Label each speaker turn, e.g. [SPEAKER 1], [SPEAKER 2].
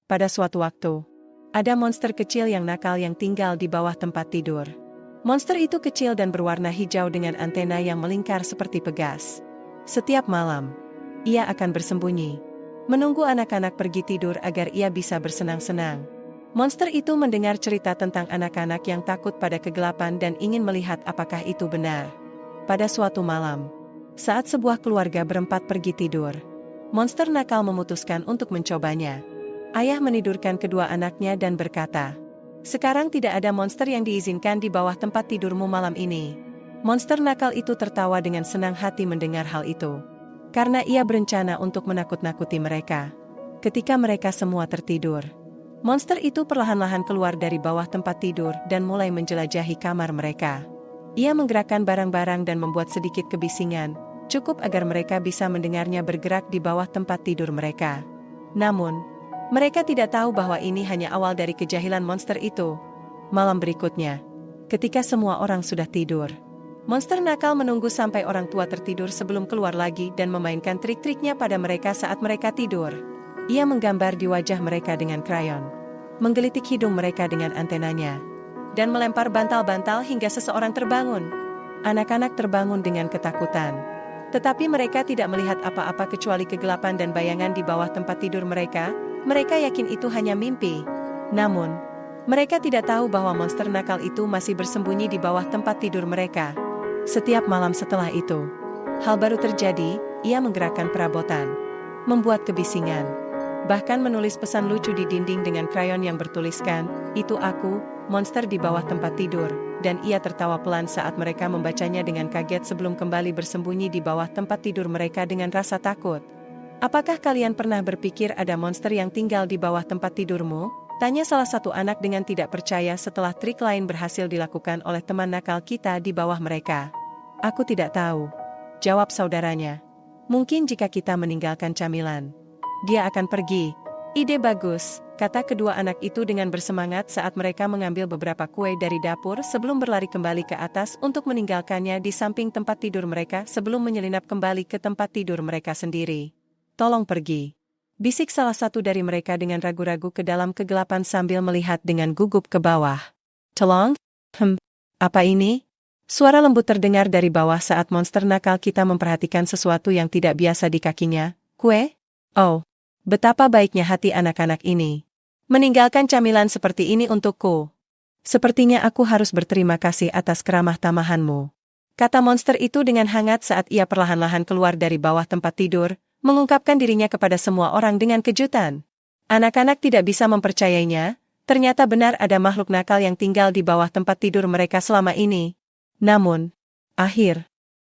[SPEAKER 1] pada suatu waktu, ada monster kecil yang nakal yang tinggal di bawah tempat tidur. Monster itu kecil dan berwarna hijau dengan antena yang melingkar seperti pegas. Setiap malam, ia akan bersembunyi, menunggu anak-anak pergi tidur agar ia bisa bersenang-senang. Monster itu mendengar cerita tentang anak-anak yang takut pada kegelapan dan ingin melihat apakah itu benar. Pada suatu malam, saat sebuah keluarga berempat pergi tidur, monster nakal memutuskan untuk mencobanya. Ayah menidurkan kedua anaknya dan berkata, "Sekarang tidak ada monster yang diizinkan di bawah tempat tidurmu malam ini." Monster nakal itu tertawa dengan senang hati mendengar hal itu, karena ia berencana untuk menakut-nakuti mereka. Ketika mereka semua tertidur, monster itu perlahan-lahan keluar dari bawah tempat tidur dan mulai menjelajahi kamar mereka. Ia menggerakkan barang-barang dan membuat sedikit kebisingan, cukup agar mereka bisa mendengarnya bergerak di bawah tempat tidur mereka. Namun, mereka tidak tahu bahwa ini hanya awal dari kejahilan monster itu. Malam berikutnya, ketika semua orang sudah tidur, monster nakal menunggu sampai orang tua tertidur sebelum keluar lagi dan memainkan trik-triknya pada mereka saat mereka tidur. Ia menggambar di wajah mereka dengan krayon, menggelitik hidung mereka dengan antenanya, dan melempar bantal-bantal hingga seseorang terbangun. Anak-anak terbangun dengan ketakutan, tetapi mereka tidak melihat apa-apa kecuali kegelapan dan bayangan di bawah tempat tidur mereka. Mereka yakin itu hanya mimpi. Namun, mereka tidak tahu bahwa monster nakal itu masih bersembunyi di bawah tempat tidur mereka. Setiap malam setelah itu, hal baru terjadi. Ia menggerakkan perabotan, membuat kebisingan, bahkan menulis pesan lucu di dinding dengan krayon yang bertuliskan, "Itu aku, monster di bawah tempat tidur," dan ia tertawa pelan saat mereka membacanya dengan kaget sebelum kembali bersembunyi di bawah tempat tidur mereka dengan rasa takut. "Apakah kalian pernah berpikir ada monster yang tinggal di bawah tempat tidurmu?" Tanya salah satu anak dengan tidak percaya setelah trik lain berhasil dilakukan oleh teman nakal kita di bawah mereka. "Aku tidak tahu," jawab saudaranya. "Mungkin jika kita meninggalkan camilan, dia akan pergi." "Ide bagus," kata kedua anak itu dengan bersemangat saat mereka mengambil beberapa kue dari dapur sebelum berlari kembali ke atas untuk meninggalkannya di samping tempat tidur mereka sebelum menyelinap kembali ke tempat tidur mereka sendiri. "Tolong pergi," bisik salah satu dari mereka dengan ragu-ragu ke dalam kegelapan sambil melihat dengan gugup ke bawah. "Tolong? Apa ini?" Suara lembut terdengar dari bawah saat monster nakal kita memperhatikan sesuatu yang tidak biasa di kakinya. "Kue? Oh, betapa baiknya hati anak-anak ini. Meninggalkan camilan seperti ini untukku. Sepertinya aku harus berterima kasih atas keramah tamahanmu," kata monster itu dengan hangat saat ia perlahan-lahan keluar dari bawah tempat tidur, mengungkapkan dirinya kepada semua orang dengan kejutan. Anak-anak tidak bisa mempercayainya, ternyata benar ada makhluk nakal yang tinggal di bawah tempat tidur mereka selama ini. Namun,